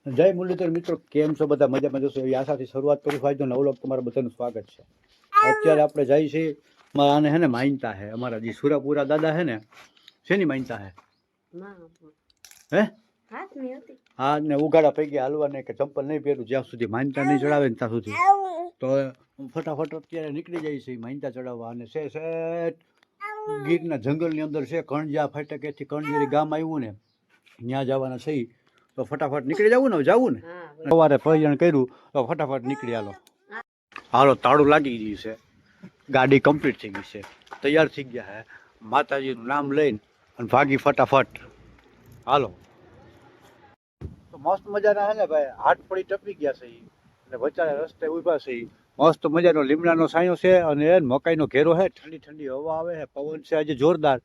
જય મુરલીધર મિત્રો, કેમ છો બધા? મજામાં જશો એવી આશાથી શરૂઆત કરું છું. આજનો નવો લોક તમારા બધાનું સ્વાગત છે. અત્યારે આપણે જઈએ છીએ, આને હે ને માનતા હે અમારા જે સુરાપુરા દાદા હે ને, શેની માનતા હે? હે હા, ને ઉગાડા પૈકી હાલવાને કે ચંપલ નહીં પહેરું જ્યાં સુધી માનતા નહીં ચડાવે ને ત્યાં સુધી. તો ફટાફટ અત્યારે નીકળી જાય છે માનતા ચડાવવા. અને છે ગીરના જંગલની અંદર છે કણજા ફાટકેથી કણજેરી ગામ આવ્યું ને ત્યાં જવાના છે. તો ફટાફટ નીકળી જવું ને સવારે પ્રયોજન કર્યું તો ફટાફટ નીકળી હાલો તાળું લાગી ગયું છે, ગાડી કમ્પ્લીટ થઈ ગઈ છે, તૈયાર થઈ ગયા હે. માતાજીનું નામ લઈને અને ભાગી ફટાફટ હાલો. તો મસ્ત મજાના હે ને ભાઈ, હાથ પડી ટપી ગયા છે અને વચારે રસ્તે ઉભા છે. મસ્ત મજાનો લીમડાનો સાયો છે અને મકાઈનો ઘેરો છે. ઠંડી ઠંડી હવા આવે છે, પવન છે આજે જોરદાર.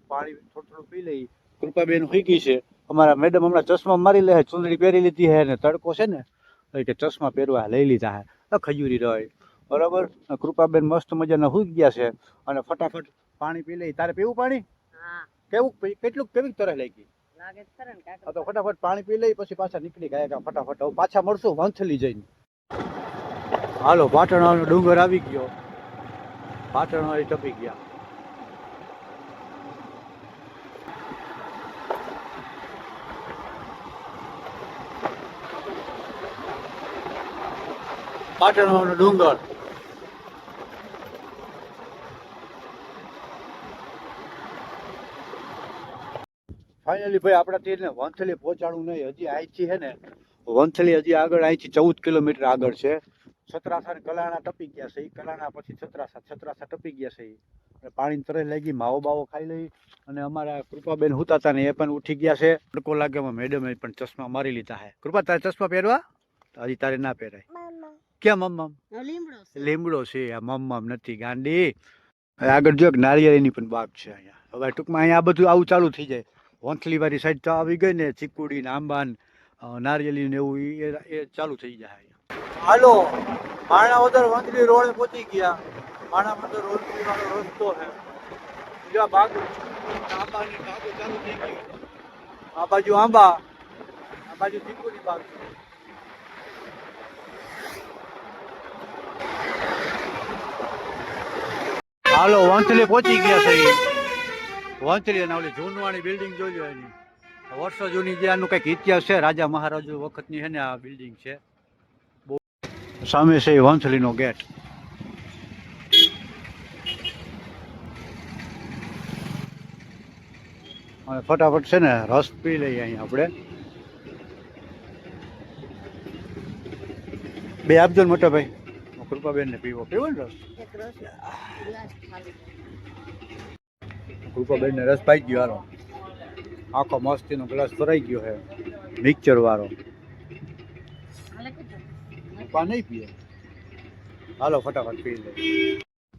પાણી થોડું થોડું પી લઈ. કૃપાબેન હોઈ ગઈ છે અમારા મેડમ, હમણાં ચશ્મા મારી લે, ચૂંદડી પહેરી લીધી છે ને તડકો છે ને એટલે ચશ્મા પહેરવા લઈ લીધા છે. ખજૂરી રહે બરાબર. કૃપાબેન મસ્ત મજાના હોઈ ગયા છે અને ફટાફટ પાણી પી લઈ. તારે પીવું પાણી? કેવું કેટલું કેવી તરહ લાગી? તો ફટાફટ પાણી પી લઈ પછી પાછા નીકળી ગયા ફટાફટ. હવે પાછા મળશું વંથલી જઈને. હાલો, પાટણનો ડુંગર આવી ગયો, પાટણ ટપી ગયા. પાટણનો ડુંગર. ફાઇનલી ભાઈ આપણાથી ને વંથલી પહોંચાડવું નહીં. હજી અહીંથી છે ને વંથલી હજી આગળ, અહીંથી 14 કિલોમીટર આગળ છે. છત્રાસા કલાણા ટપી ગયા છે. કલાણા પછી છત્રાસા ટપી ગયા છે. પાણી તરસ લાગી, માવો બાવો ખાઈ લઈ. અને અમારા કૃપાબેન હુતા હતા ને એ પણ ઉઠી ગયા છે. તડકો લાગે મેડમે પણ ચશ્મા મારી લીધા છે. કૃપા, તારે ચશ્મા પહેરવા? હજી તારે ના પહેરાય. કેમ મમ્મમ? લીમડો છે આ, મમ્મમ નથી ગાંડી. આગળ જો નારિયેળીની પણ બાગ છે અહીંયા. હવે ટૂંકમાં અહીંયા આ બધું આવું ચાલુ થઈ જાય. વંથલી વાળી સાઈડ તો આવી ગઈ ને, ચીકુડી ને આંબા ને નારિયેળી ને એવું એ ચાલુ થઈ જાય. હાલો, માણાવદર વંથલી રોડ પહોંચી ગયા. માણાવદર વંથલી વાળો રસ્તો છે. બીજા બાગ આંબાની બાગો ચાલુ થઈ ગઈ. આ બાજુ આંબા, આ બાજુ ચીકુડી બાગ. હાલો, વંથલી પહોંચી ગયા છે. વંથલી અને ઓલી જૂનવાણી બિલ્ડિંગ જોઈ એની વર્ષો જૂની જે આનું કંઈક ઇતિહાસ છે, રાજા મહારાજો વખતની છે ને આ બિલ્ડિંગ છે. બહુ સામે છે વંથલીનો ગેટ. અને ફટાફટ છે ને રસ પી લઈએ અહીંયા આપણે. બે આપજો ને મોટા ભાઈ, કૃપાબેન ને પીવો ને રસ. કૃપાબેન ને રસ પાઈ ગયો. હાલો, આખો મસ્તીનો ગ્લાસ ભરાઈ ગયો છે મિક્સચર વાળો. પા નહીં પીએ. હાલો ફટાફટ પી લે.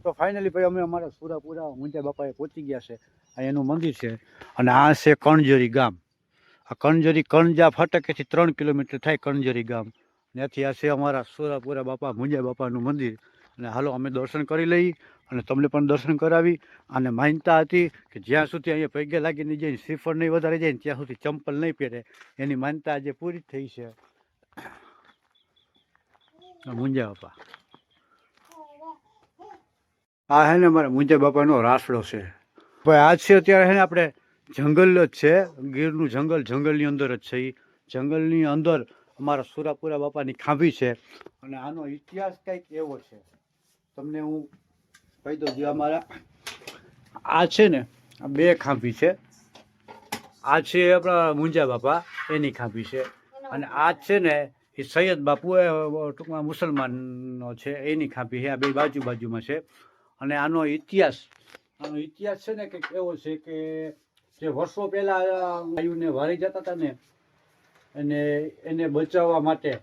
તો ફાઇનલી ભાઈ અમે અમારા સુરાપુરા મુંજા બાપાએ પહોંચી ગયા છે. આ એનું મંદિર છે અને આ છે કણજરી ગામ. આ કણજરી કણજા ફાટકેથી 3 કિલોમીટર થાય કણજરી ગામ. ત્યાંથી આ છે અમારા સુરાપુરા બાપા મુંજા બાપાનું મંદિર. અને હાલો અમે દર્શન કરી લઈ અને તમને પણ દર્શન કરાવી. અને માનતા હતી કે જ્યાં સુધી અહીંયા પૈગે લાગીને જઈને શ્રીફળ નહીં વધારે જાય ને ત્યાં સુધી ચંપલ નહીં પહેરે. એની માનતા આજે પૂરી થઈ છે. મુંજા બાપા આ હે ને અમારા મુંજા બાપાનો રાસડો છે ભાઈ. આજ છે અત્યારે હે ને આપણે જંગલ જ છે, ગીરનું જંગલ, જંગલની અંદર જ છે. એ જંગલની અંદર અમારા સુરાપુરા બાપાની ખાંભી છે. અને આનો ઇતિહાસ કંઈક એવો છે, તમને હું કહી દઉં. જે અમારા આ છે ને આ બે ખાંભી છે. આ છે આપણા મુંજા બાપા, એની ખાંભી છે. અને આ છે ને એ સૈયદ બાપુ ટૂંકમાં મુસલમાનનો છે, એની ખાંભી છે. આ બે બાજુ બાજુમાં છે. અને આનો ઇતિહાસ છે ને કંઈક એવો છે કે જે વર્ષો પહેલા ગાયોને વારી જતા હતા ને, અને એને બચાવવા માટે,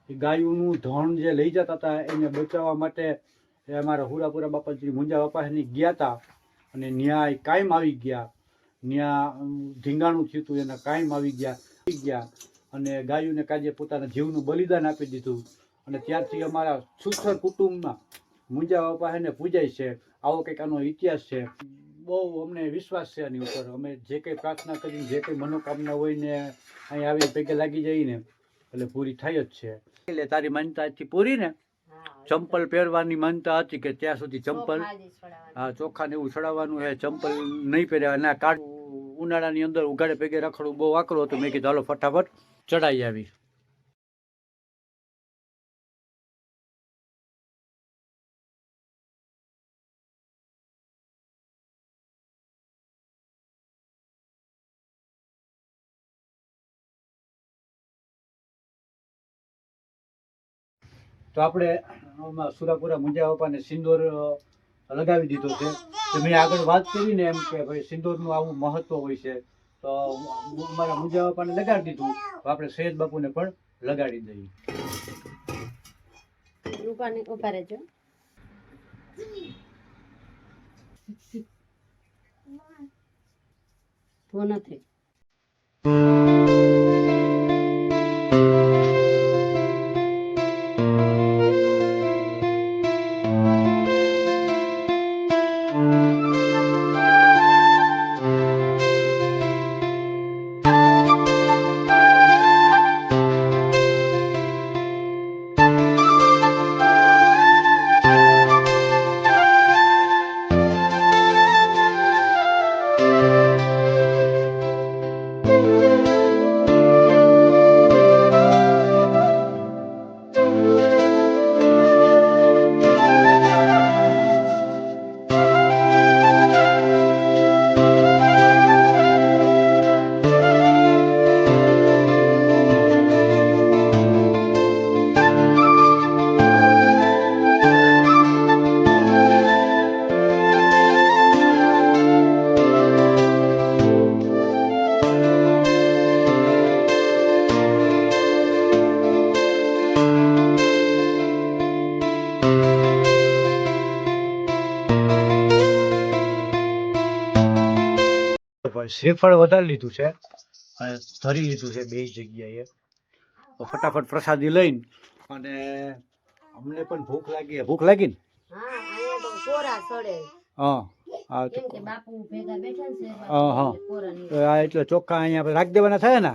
ગાયોનું ધણ જે લઈ જતા હતા એને બચાવવા માટે એ અમારા હુરાપુરા બાપાજી મુંજા બાપા એની ગયા હતા. અને ન્યાય કાયમ આવી ગયા. ત્યાં ધીંગાણું થયું હતું, એના કાયમ આવી ગયા અને ગાયોને કાજે પોતાના જીવનું બલિદાન આપી દીધું. અને ત્યારથી અમારા સુથર કુટુંબમાં મુંજા બાપા એને પૂજાય છે. આવો કંઈક આનો ઇતિહાસ છે. બહુ અમને વિશ્વાસ છે આની ઉપર. અમે જે કંઈ પ્રાર્થના કરીને જે કંઈ મનોકામના હોય ને અહીં આવી પૈકે લાગી જઈએ ને એટલે પૂરી થાય જ છે. એટલે તારી માનતા હતી પૂરી ને? ચંપલ પહેરવાની માનતા હતી કે ત્યાં સુધી ચંપલ ચોખા ને એવું ચડાવવાનું છે, ચંપલ નહીં પહેર્યા અને કાઢ ઉનાળાની અંદર ઉઘાડે પગે રખડવું બહુ આકરું હતું. મેં કીધું હાલો ફટાફટ ચડાઈ આવી. તો આપણે સુરાપુરા મુંજા બાપાને સિંદૂર લગાવી દીધો છે. તો મેં આગળ વાત કરી ને એમ કે ભાઈ સિંદૂરનું આવું મહત્વ હોય છે, તો મારા મુંજા બાપાને લગાડી દીધું. તો આપણે સૈયદ બાપુને પણ લગાડી દઈએ. ઉભા રહેજો. તો નથી શ્રીફળ વધારી લીધું છે અને ધરી લીધું છે બે જગ્યાએ. તો ફટાફટ પ્રસાદી લઈને અને અમને પણ ભૂખ લાગી. ભૂખ લાગી ને? હા એટલે ચોખ્ખા અહીંયા રાખી દેવાના થાય ને,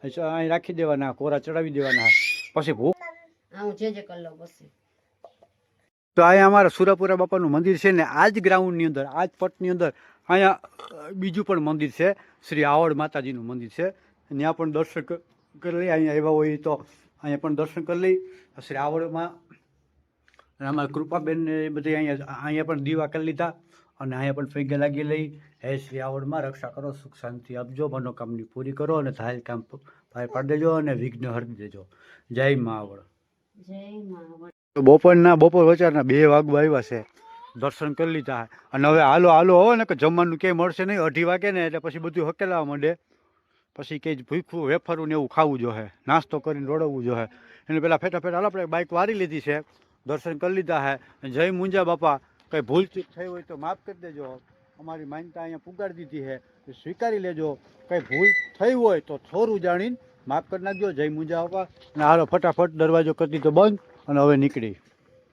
અહીં રાખી દેવાના, કોરા ચડાવી દેવાના, પછી ભૂખ. તો અહીંયા અમારા સુરાપુરા બાપાનું મંદિર છે ને આ જ ગ્રાઉન્ડની અંદર, આ જ પટની અંદર અહીંયા બીજું પણ મંદિર છે, શ્રી આવડ માતાજીનું મંદિર છે. ત્યાં પણ દર્શન કરી લઈએ. અહીંયા આવ્યા હોય તો અહીંયા પણ દર્શન કરી લઈ. શ્રી આવડમાં અમારા કૃપાબેનને એ બધી અહીંયા પણ દીવા કરી લીધા અને અહીંયા પણ પૈગે લાગી લઈ. હે શ્રી આવડમાં રક્ષા કરો, સુખ શાંતિ આપજો, મનોકામની પૂરી કરો અને ધારેલ કામ પાર પાડી દેજો અને વિઘ્ન હરી દેજો. જય મા આવડ. જય મા. બપોર વચારના 2 વાગવા આવ્યા છે. દર્શન કરી લીધા અને હવે હાલો હો ને કે જમવાનું ક્યાંય મળશે નહીં. 2:30 વાગે ને એટલે પછી બધું હકેલાવા માંડે. પછી કંઈ ભૂખું વેફરું ને એવું ખાવું જોઈએ, નાસ્તો કરીને રોડવવું જોઈએ. એને પહેલાં ફેટા આપણે બાઇક વારી લીધી છે, દર્શન કરી લીધા છે. જય મુંજા બાપા. કંઈ ભૂલચૂક થઈ હોય તો માફ કરી દેજો. અમારી માન્યતા અહીંયા પુગાડી દીધી છે, સ્વીકારી લેજો. કંઈ ભૂલ થઈ હોય તો થોડું જાણીને માફ કરી નાખજો. જય મુંજા બાપા. અને હાલો ફટાફટ દરવાજો કરી દીધો બંધ અને હવે નીકળી.